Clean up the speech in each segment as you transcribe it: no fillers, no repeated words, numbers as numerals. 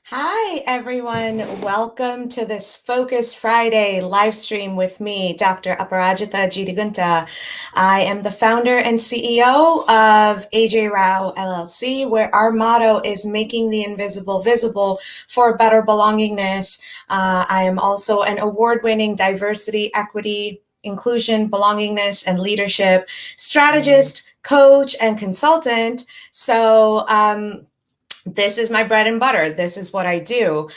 Hi, everyone. Welcome to this Focus Friday live stream with me, Dr. Aparajita Jeedigunta. I am the founder and CEO of AJ Rao LLC, where our motto is making the invisible visible for better belongingness. I am also an award-winning diversity, equity, inclusion, belongingness, and leadership strategist, coach, and consultant. This is my bread and butter. This is what I do.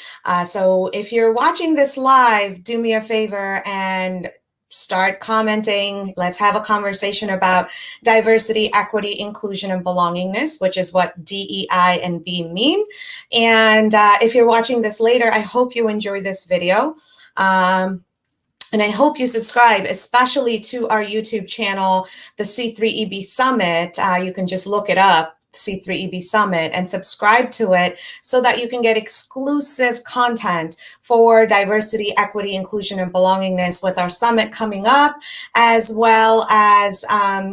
So if you're watching this live, do me a favor and start commenting. Let's have a conversation about diversity, equity, inclusion, and belongingness, which is what DEI and B mean. And if you're watching this later, I hope you enjoy this video. And I hope you subscribe, especially to our YouTube channel, the C3EB Summit. You can just look it up, C3EB Summit, and subscribe to it so that you can get exclusive content for diversity, equity, inclusion, and belongingness with our summit coming up, as well as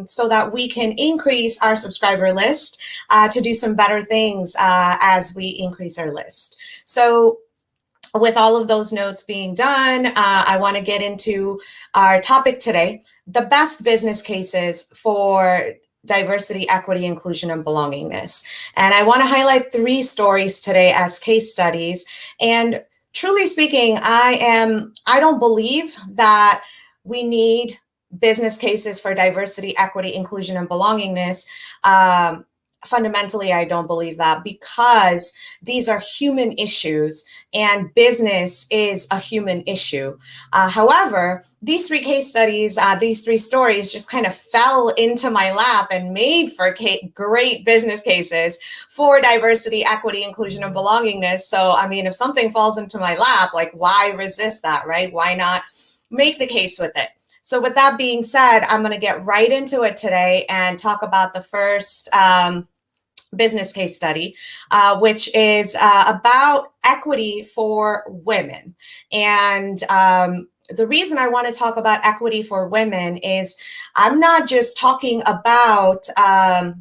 so that we can increase our subscriber list to do some better things as we increase our list. So with all of those notes being done, I want to get into our topic today, the best business cases for diversity, equity, inclusion, and belongingness. And I want to highlight 3 stories today as case studies. And truly speaking, I don't believe that we need business cases for diversity, equity, inclusion, and belongingness. Fundamentally, I don't believe that, because these are human issues and business is a human issue. However, these 3 case studies, these 3 stories just kind of fell into my lap and made for great business cases for diversity, equity, inclusion, and belongingness. So, I mean, if something falls into my lap, like, why resist that, right? Why not make the case with it? So with that being said, I'm going to get right into it today and talk about the first business case study, which is about equity for women. And the reason I want to talk about equity for women is I'm not just talking about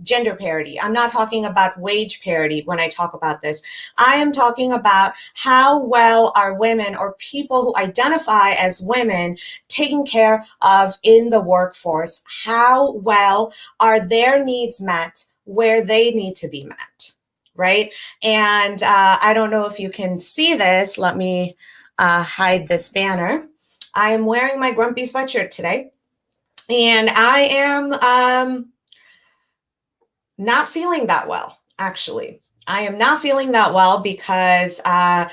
gender parity. I'm not talking about wage parity when I talk about this. I am talking about how well are women, or people who identify as women, taken care of in the workforce. How well are their needs met where they need to be met, right? And I don't know if you can see this. Let me hide this banner. I am wearing my grumpy sweatshirt today, and I am not feeling that well, actually. I am not feeling that well because I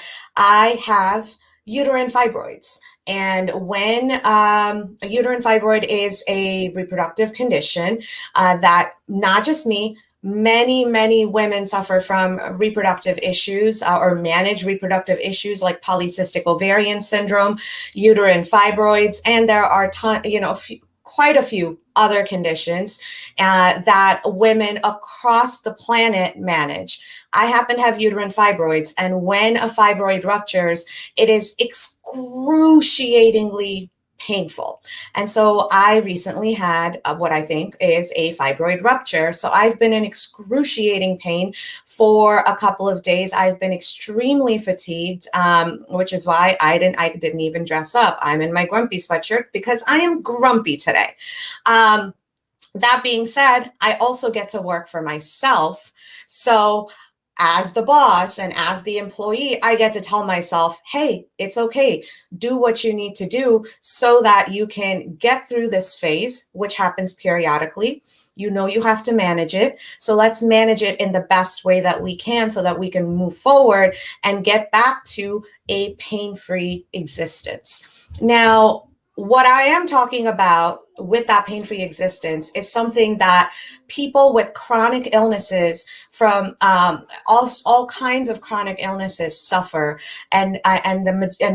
have uterine fibroids. And when a uterine fibroid is a reproductive condition that not just me, many women suffer from reproductive issues or manage reproductive issues like polycystic ovarian syndrome, uterine fibroids, and there are quite a few other conditions that women across the planet manage. I happen to have uterine fibroids, and when a fibroid ruptures, it is excruciatingly painful. And so I recently had what I think is a fibroid rupture. So I've been in excruciating pain for a couple of days. I've been extremely fatigued, which is why I didn't even dress up. I'm in my grumpy sweatshirt because I am grumpy today. That being said, I also get to work for myself. So as the boss and as the employee, I get to tell myself, hey, it's okay. Do what you need to do so that you can get through this phase, which happens periodically. You know you have to manage it. So let's manage it in the best way that we can so that we can move forward and get back to a pain-free existence. Now, what I am talking about with that pain-free existence is something that people with chronic illnesses from all kinds of chronic illnesses suffer, and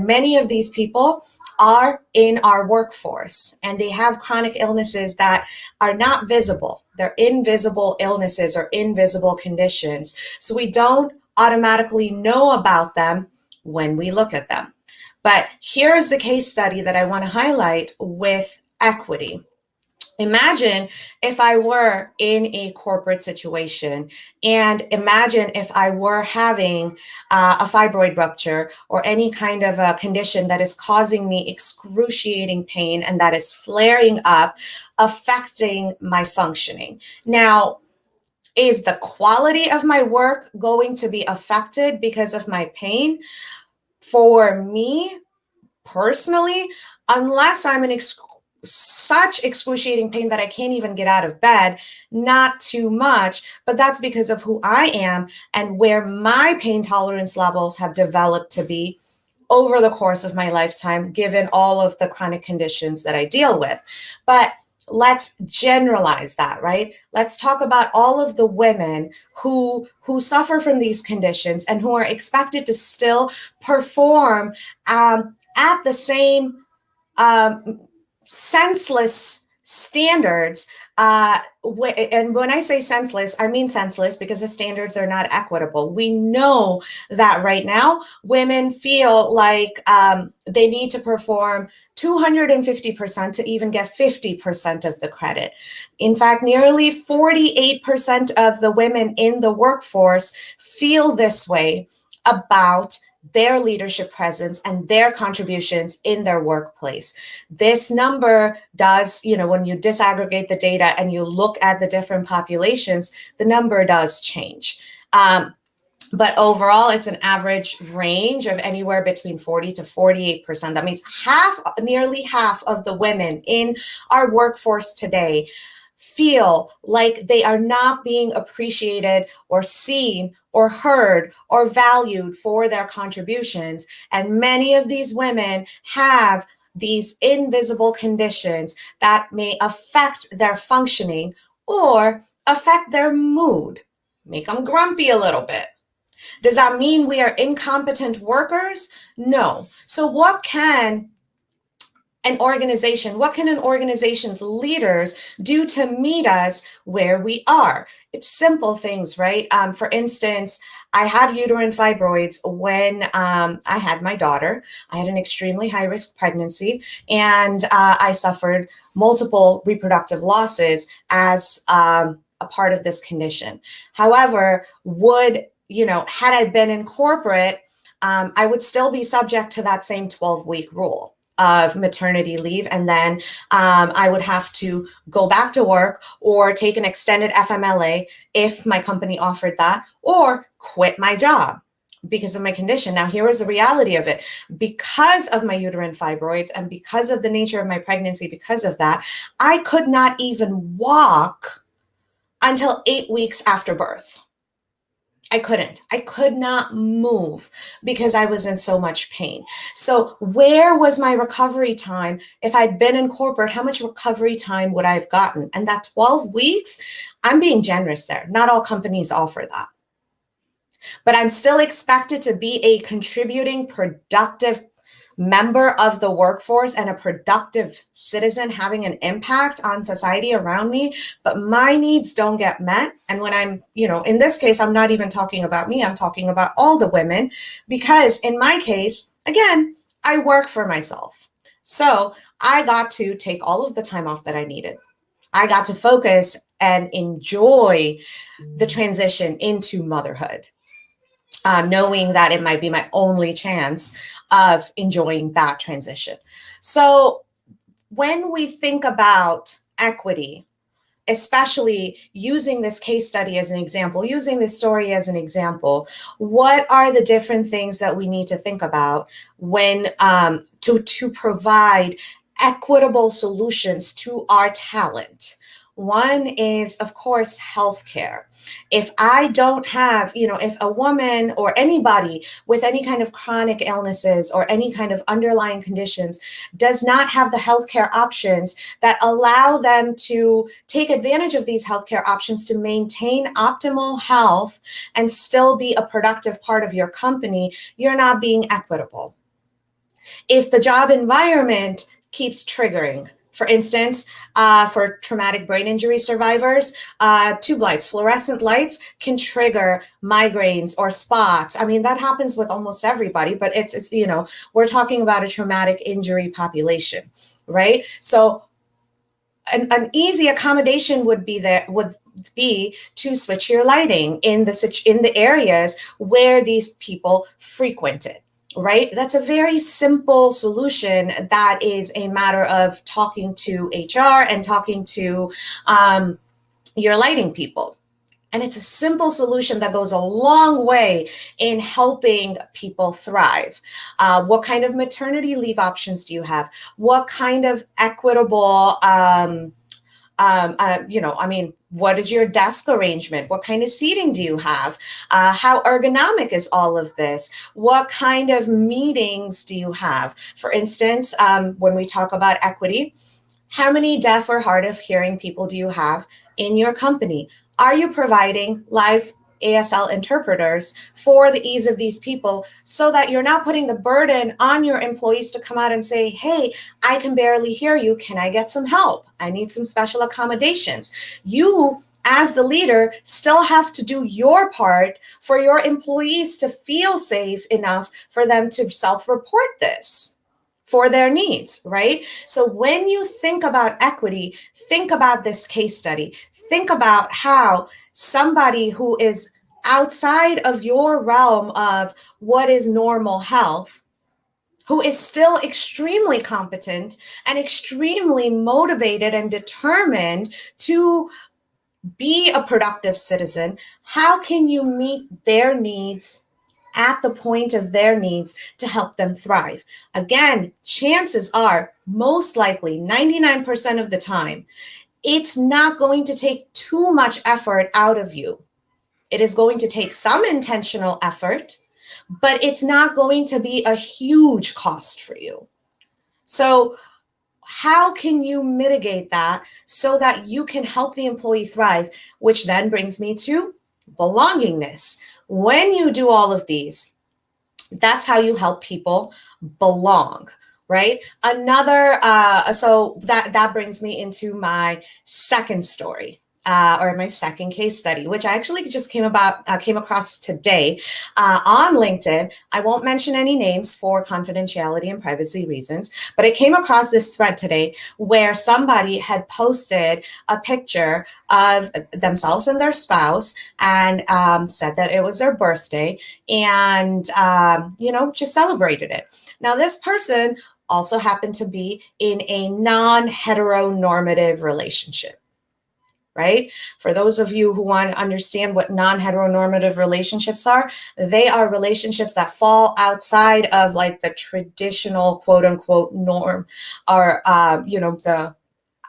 many of these people are in our workforce, and they have chronic illnesses that are not visible. They're invisible illnesses or invisible conditions, so we don't automatically know about them when we look at them. But here's the case study that I want to highlight with equity. Imagine if I were in a corporate situation, and imagine if I were having a fibroid rupture or any kind of a condition that is causing me excruciating pain and that is flaring up, affecting my functioning. Now, is the quality of my work going to be affected because of my pain? For me, personally, unless I'm in such excruciating pain that I can't even get out of bed, not too much, but that's because of who I am and where my pain tolerance levels have developed to be over the course of my lifetime, given all of the chronic conditions that I deal with. But let's generalize that, right? Let's talk about all of the women who suffer from these conditions and who are expected to still perform at the same um, senseless standards. And when I say senseless, I mean senseless because the standards are not equitable. We know that right now women feel like they need to perform 250% to even get 50% of the credit. In fact, nearly 48% of the women in the workforce feel this way about their leadership presence and their contributions in their workplace. This number does, when you disaggregate the data and you look at the different populations, the number does change. But overall, it's an average range of anywhere between 40 to 48%. That means nearly half of the women in our workforce today feel like they are not being appreciated or seen or heard or valued for their contributions. And many of these women have these invisible conditions that may affect their functioning or affect their mood, make them grumpy a little bit. Does that mean we are incompetent workers? No. So what can an organization's leaders do to meet us where we are? It's simple things, right? For instance, I had uterine fibroids when I had my daughter. I had an extremely high risk pregnancy, and I suffered multiple reproductive losses as a part of this condition. However, had I been in corporate, I would still be subject to that same 12-week rule of maternity leave. And then I would have to go back to work or take an extended FMLA if my company offered that, or quit my job because of my condition. Now, here is the reality of it. Because of my uterine fibroids and because of the nature of my pregnancy, because of that, I could not even walk until 8 weeks after birth. I couldn't. I could not move because I was in so much pain. So where was my recovery time? If I'd been in corporate, how much recovery time would I have gotten? And that 12 weeks, I'm being generous there. Not all companies offer that. But I'm still expected to be a contributing, productive member of the workforce and a productive citizen having an impact on society around me, but my needs don't get met. And when I'm, in this case, I'm not even talking about me, I'm talking about all the women, because in my case, again, I work for myself. So I got to take all of the time off that I needed. I got to focus and enjoy the transition into motherhood. Knowing that it might be my only chance of enjoying that transition. So when we think about equity, especially using this case study as an example, using this story as an example, what are the different things that we need to think about when to provide equitable solutions to our talent? One is, of course, healthcare. If I don't have, if a woman or anybody with any kind of chronic illnesses or any kind of underlying conditions does not have the healthcare options that allow them to take advantage of these healthcare options to maintain optimal health and still be a productive part of your company, you're not being equitable. If the job environment keeps triggering, for instance, for traumatic brain injury survivors, tube lights, fluorescent lights can trigger migraines or spots. I mean, that happens with almost everybody, but it's we're talking about a traumatic injury population, right? So an easy accommodation would be to switch your lighting in the areas where these people frequented. Right? That's a very simple solution that is a matter of talking to HR and talking to your lighting people. And it's a simple solution that goes a long way in helping people thrive. What kind of maternity leave options do you have? What kind of equitable what is your desk arrangement? What kind of seating do you have? How ergonomic is all of this? What kind of meetings do you have? For instance, when we talk about equity, how many deaf or hard of hearing people do you have in your company? Are you providing live ASL interpreters for the ease of these people so that you're not putting the burden on your employees to come out and say, hey, I can barely hear you. Can I get some help? I need some special accommodations. You, as the leader, still have to do your part for your employees to feel safe enough for them to self-report this for their needs, right? So when you think about equity, think about this case study. Think about how somebody who is outside of your realm of what is normal health, who is still extremely competent and extremely motivated and determined to be a productive citizen, how can you meet their needs at the point of their needs to help them thrive? Again, chances are, most likely, 99% of the time, it's not going to take too much effort out of you. It is going to take some intentional effort, but it's not going to be a huge cost for you. So how can you mitigate that so that you can help the employee thrive? Which then brings me to belongingness. When you do all of these, that's how you help people belong, right? So that brings me into my second story. Or my second case study, which I actually just came across today on LinkedIn. I won't mention any names for confidentiality and privacy reasons, but I came across this thread today where somebody had posted a picture of themselves and their spouse and said that it was their birthday and, just celebrated it. Now, this person also happened to be in a non-heteronormative relationship. Right? For those of you who want to understand what non-heteronormative relationships are, they are relationships that fall outside of like the traditional quote unquote norm or, I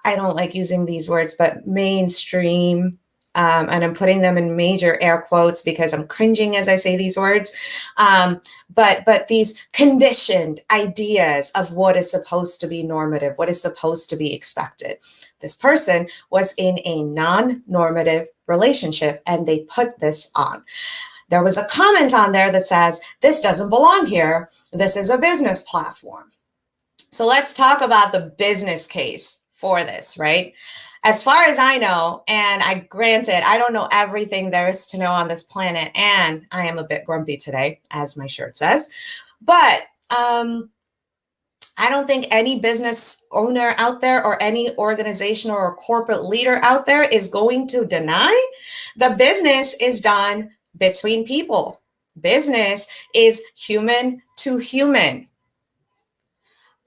don't like using these words, but mainstream. And I'm putting them in major air quotes because I'm cringing as I say these words. But these conditioned ideas of what is supposed to be normative, what is supposed to be expected. This person was in a non-normative relationship and they put this on. There was a comment on there that says, this doesn't belong here. This is a business platform. So let's talk about the business case for this, right? As far as I know, and granted, I don't know everything there is to know on this planet, and I am a bit grumpy today, as my shirt says, but I don't think any business owner out there or any organization or corporate leader out there is going to deny the business is done between people. Business is human to human.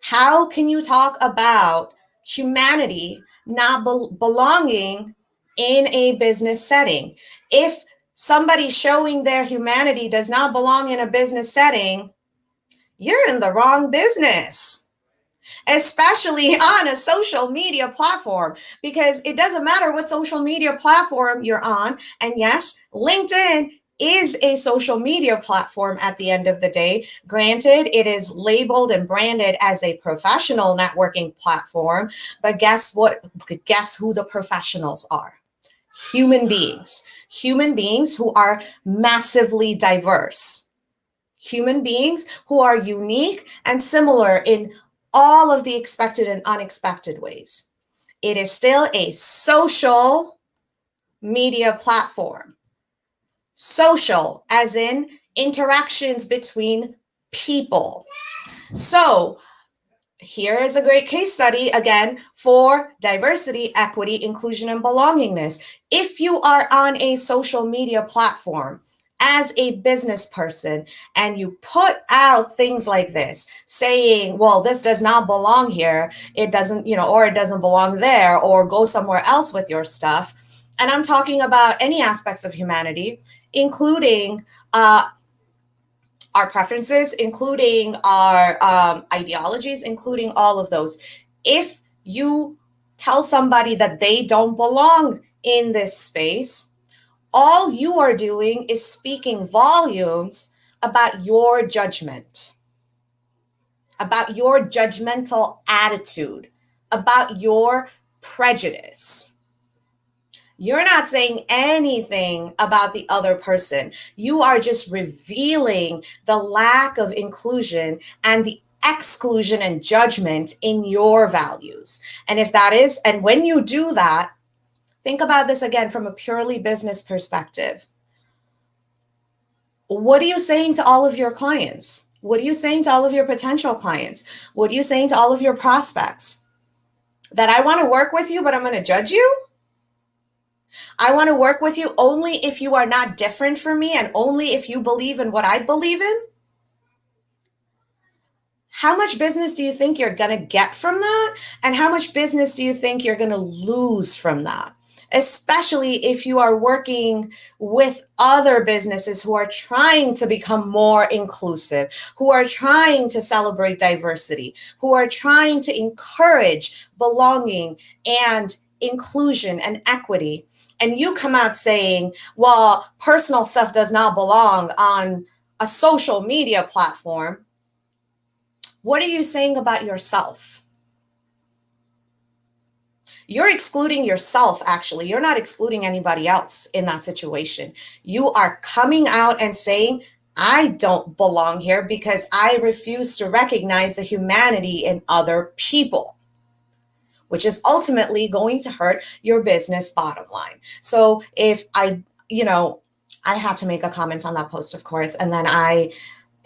How can you talk about humanity not belonging in a business setting? If somebody showing their humanity does not belong in a business setting, you're in the wrong business, especially on a social media platform, because it doesn't matter what social media platform you're on. And yes, LinkedIn is a social media platform at the end of the day. Granted, it is labeled and branded as a professional networking platform, but guess what? Guess who the professionals are? Human beings who are massively diverse, human beings who are unique and similar in all of the expected and unexpected ways. It is still a social media platform. Social, as in interactions between people. So Here is a great case study again for diversity, equity, inclusion, and belongingness. If you are on a social media platform as a business person and you put out things like this saying, well, this does not belong here, it doesn't, or it doesn't belong there, or go somewhere else with your stuff. And I'm talking about any aspects of humanity, including our preferences, including our ideologies, including all of those. If you tell somebody that they don't belong in this space, all you are doing is speaking volumes about your judgment, about your judgmental attitude, about your prejudice. You're not saying anything about the other person. You are just revealing the lack of inclusion and the exclusion and judgment in your values. And when you do that, think about this again from a purely business perspective. What are you saying to all of your clients? What are you saying to all of your potential clients? What are you saying to all of your prospects? That I want to work with you, but I'm going to judge you? I want to work with you only if you are not different from me and only if you believe in what I believe in? How much business do you think you're going to get from that? And how much business do you think you're going to lose from that? Especially if you are working with other businesses who are trying to become more inclusive, who are trying to celebrate diversity, who are trying to encourage belonging and inclusion and equity. And you come out saying, well, personal stuff does not belong on a social media platform. What are you saying about yourself? You're excluding yourself, actually. You're not excluding anybody else in that situation. You are coming out and saying, I don't belong here because I refuse to recognize the humanity in other people, which is ultimately going to hurt your business bottom line. So if I had to make a comment on that post, of course, and then I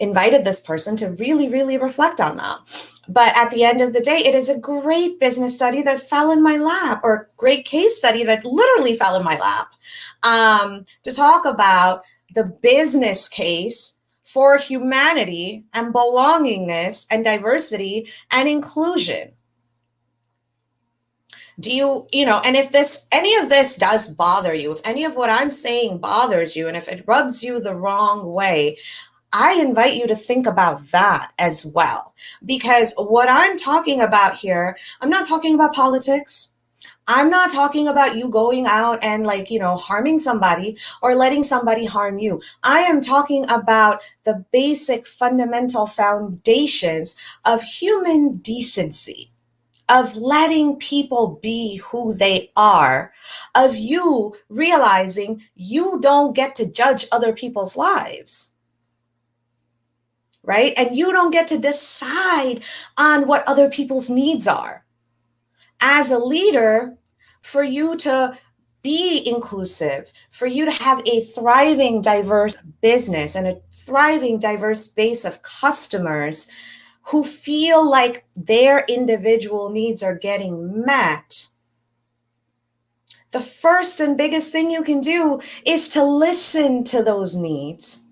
invited this person to really, really reflect on that. But at the end of the day, it is a great business study that fell in my lap, or great case study that literally fell in my lap, to talk about the business case for humanity and belongingness and diversity and inclusion. And if any of this does bother you, if any of what I'm saying bothers you, and if it rubs you the wrong way, I invite you to think about that as well. Because what I'm talking about here, I'm not talking about politics. I'm not talking about you going out and harming somebody or letting somebody harm you. I am talking about the basic fundamental foundations of human decency, of letting people be who they are, of you realizing you don't get to judge other people's lives. Right? And you don't get to decide on what other people's needs are. As a leader, for you to be inclusive, for you to have a thriving, diverse business and a thriving, diverse base of customers who feel like their individual needs are getting met, the first and biggest thing you can do is to listen to those needs,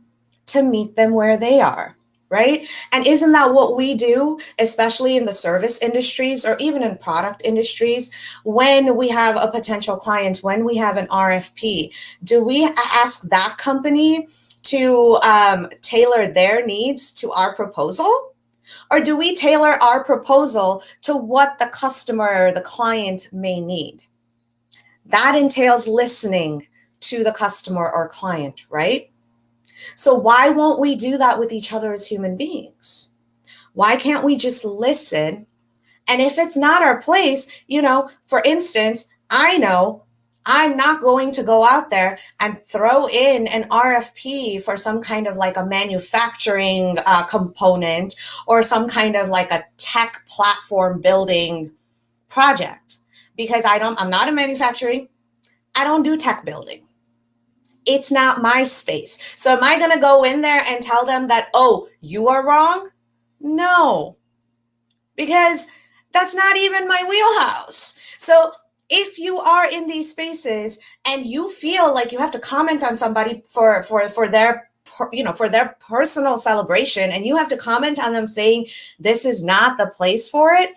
to meet them where they are. Right? And isn't that what we do, especially in the service industries or even in product industries, when we have a potential client, when we have an RFP? Do we ask that company to tailor their needs to our proposal? Or do we tailor our proposal to what the customer or the client may need? That entails listening to the customer or client, right? So why won't we do that with each other as human beings? Why can't we just listen? And if it's not our place, for instance, I know I'm not going to go out there and throw in an RFP for some kind of a manufacturing component or some kind of a tech platform building project, because I'm not in manufacturing. I don't do tech building. It's not my space. So am I going to go in there and tell them that, oh, you are wrong? No. because that's not even my wheelhouse. So if you are in these spaces and you feel like you have to comment on somebody for their for their personal celebration, and you have to comment on them saying this is not the place for it,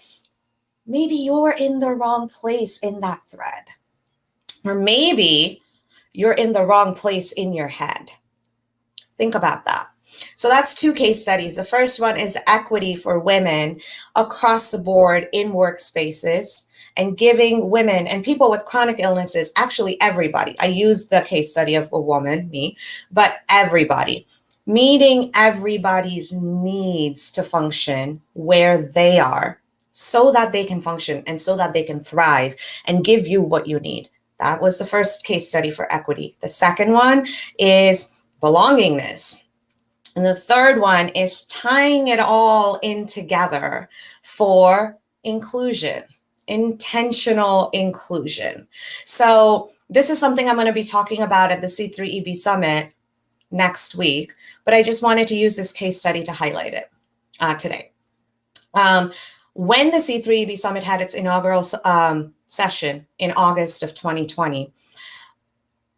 maybe you're in the wrong place in that thread. Or maybe you're in the wrong place in your head. Think about that. So that's two case studies. The first one is equity for women across the board in workspaces, and giving women and people with chronic illnesses, actually everybody. I used the case study of a woman, me, but everybody. Meeting everybody's needs to function where they are so that they can function and so that they can thrive and give you what you need. That was the first case study for equity. The second one is belongingness. And the third one is tying it all in together for inclusion, intentional inclusion. So this is something I'm going to be talking about at the C3EB Summit next week, but I just wanted to use this case study to highlight it today. When the C3EB Summit had its inaugural session in August of 2020,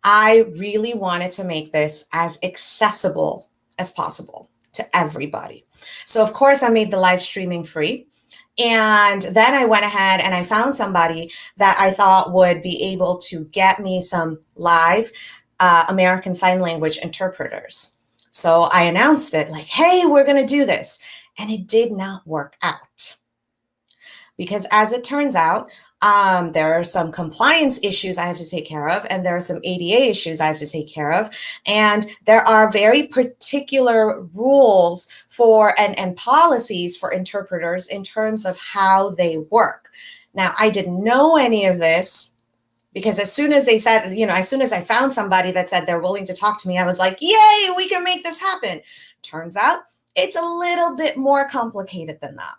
I really wanted to make this as accessible as possible to everybody. So of course I made the live streaming free. And then I went ahead and I found somebody that I thought would be able to get me some live American Sign Language interpreters. So I announced it like, hey, we're going to do this. And it did not work out. Because as it turns out, there are some compliance issues I have to take care of, and there are some ADA issues I have to take care of, and there are very particular rules for and policies for interpreters in terms of how they work. Now, I didn't know any of this, because as soon as they said, as soon as I found somebody that said they're willing to talk to me, I was like, yay, we can make this happen. Turns out it's a little bit more complicated than that.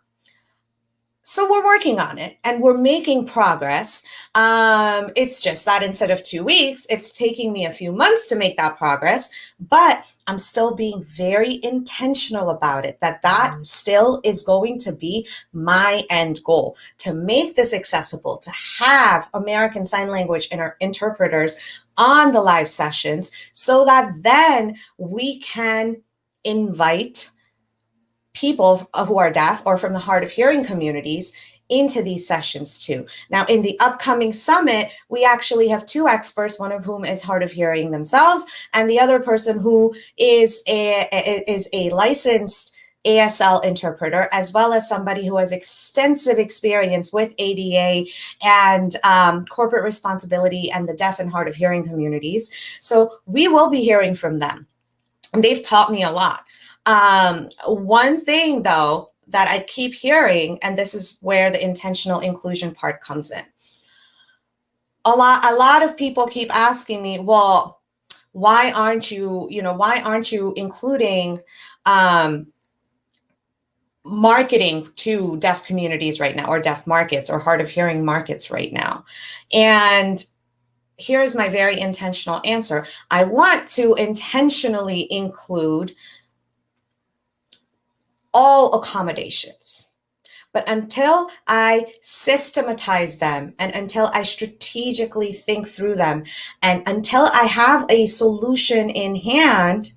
So we're working on it and we're making progress. It's just that instead of 2 weeks, it's taking me a few months to make that progress, but I'm still being very intentional about it, that still is going to be my end goal, to make this accessible, to have American Sign Language interpreters on the live sessions so that then we can invite people who are deaf or from the hard of hearing communities into these sessions too. Now, in the upcoming summit, we actually have two experts, one of whom is hard of hearing themselves, and the other person who is a licensed ASL interpreter, as well as somebody who has extensive experience with ADA and corporate responsibility and the deaf and hard of hearing communities. So we will be hearing from them. And they've taught me a lot. One thing, though, that I keep hearing, and this is where the intentional inclusion part comes in. A lot of people keep asking me, well, why aren't you including marketing to deaf communities right now, or deaf markets, or hard of hearing markets right now? And here's my very intentional answer. I want to intentionally include all accommodations. But until I systematize them, and until I strategically think through them, and until I have a solution in hand,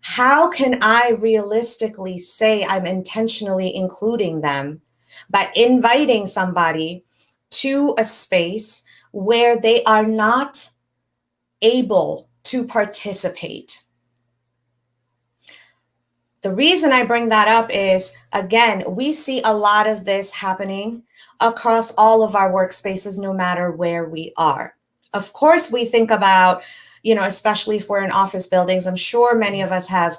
how can I realistically say I'm intentionally including them by inviting somebody to a space where they are not able to participate? The reason I bring that up is, again, we see a lot of this happening across all of our workspaces, no matter where we are. Of course, we think about, especially if we're in office buildings, I'm sure many of us have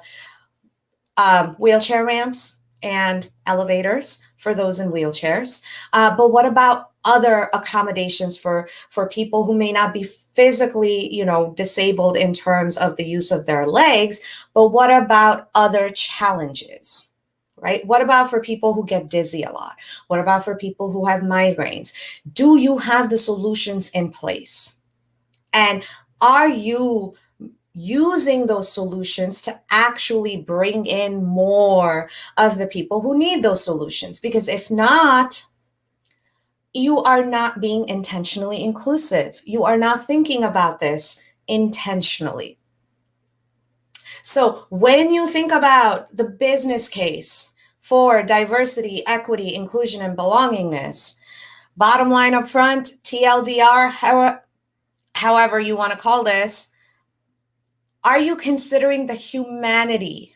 wheelchair ramps and elevators for those in wheelchairs. But what about other accommodations for people who may not be physically, disabled in terms of the use of their legs, but what about other challenges, right? What about for people who get dizzy a lot? What about for people who have migraines? Do you have the solutions in place? And are you using those solutions to actually bring in more of the people who need those solutions. Because if not, you are not being intentionally inclusive. You are not thinking about this intentionally. So when you think about the business case for diversity, equity, inclusion, and belongingness, bottom line up front, TLDR, however you want to call this, are you considering the humanity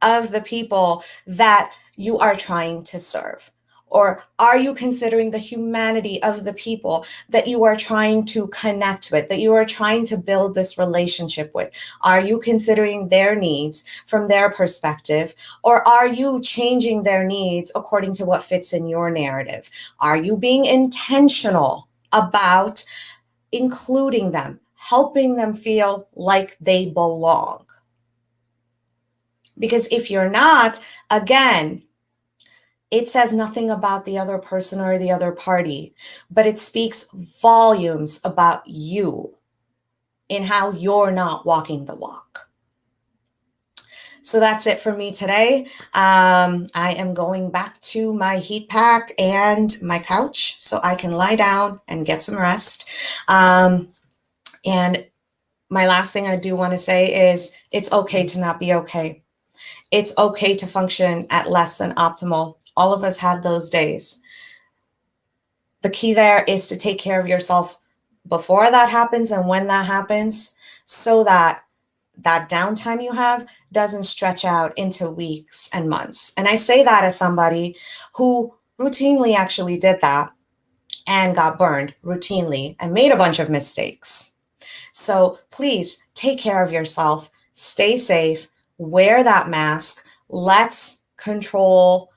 of the people that you are trying to serve? Or are you considering the humanity of the people that you are trying to connect with, that you are trying to build this relationship with? Are you considering their needs from their perspective? Or are you changing their needs according to what fits in your narrative? Are you being intentional about including them, helping them feel like they belong? Because if you're not, again, it says nothing about the other person or the other party, but it speaks volumes about you in how you're not walking the walk. So that's it for me today. I am going back to my heat pack and my couch so I can lie down and get some rest. And my last thing I do want to say is it's okay to not be okay. It's okay to function at less than optimal. All of us have those days. The key there is to take care of yourself before that happens and when that happens, so that that downtime you have doesn't stretch out into weeks and months. And I say that as somebody who routinely actually did that and got burned routinely and made a bunch of mistakes. So please take care of yourself, stay safe, wear that mask. Let's control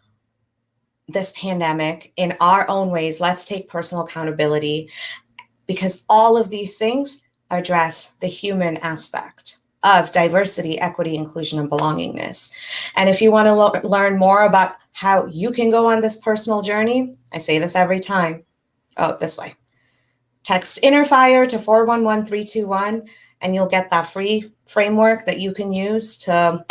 this pandemic in our own ways. Let's take personal accountability, because all of these things address the human aspect of diversity, equity, inclusion, and belongingness. And if you want to learn more about how you can go on this personal journey, I say this every time. Oh, this way. Text Inner Fire to 411321, and you'll get that free framework that you can use to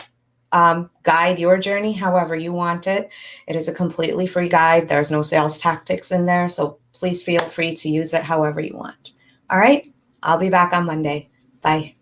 guide your journey however you want it. It is a completely free guide. There's no sales tactics in there, so please feel free to use it however you want. All right, I'll be back on Monday. Bye.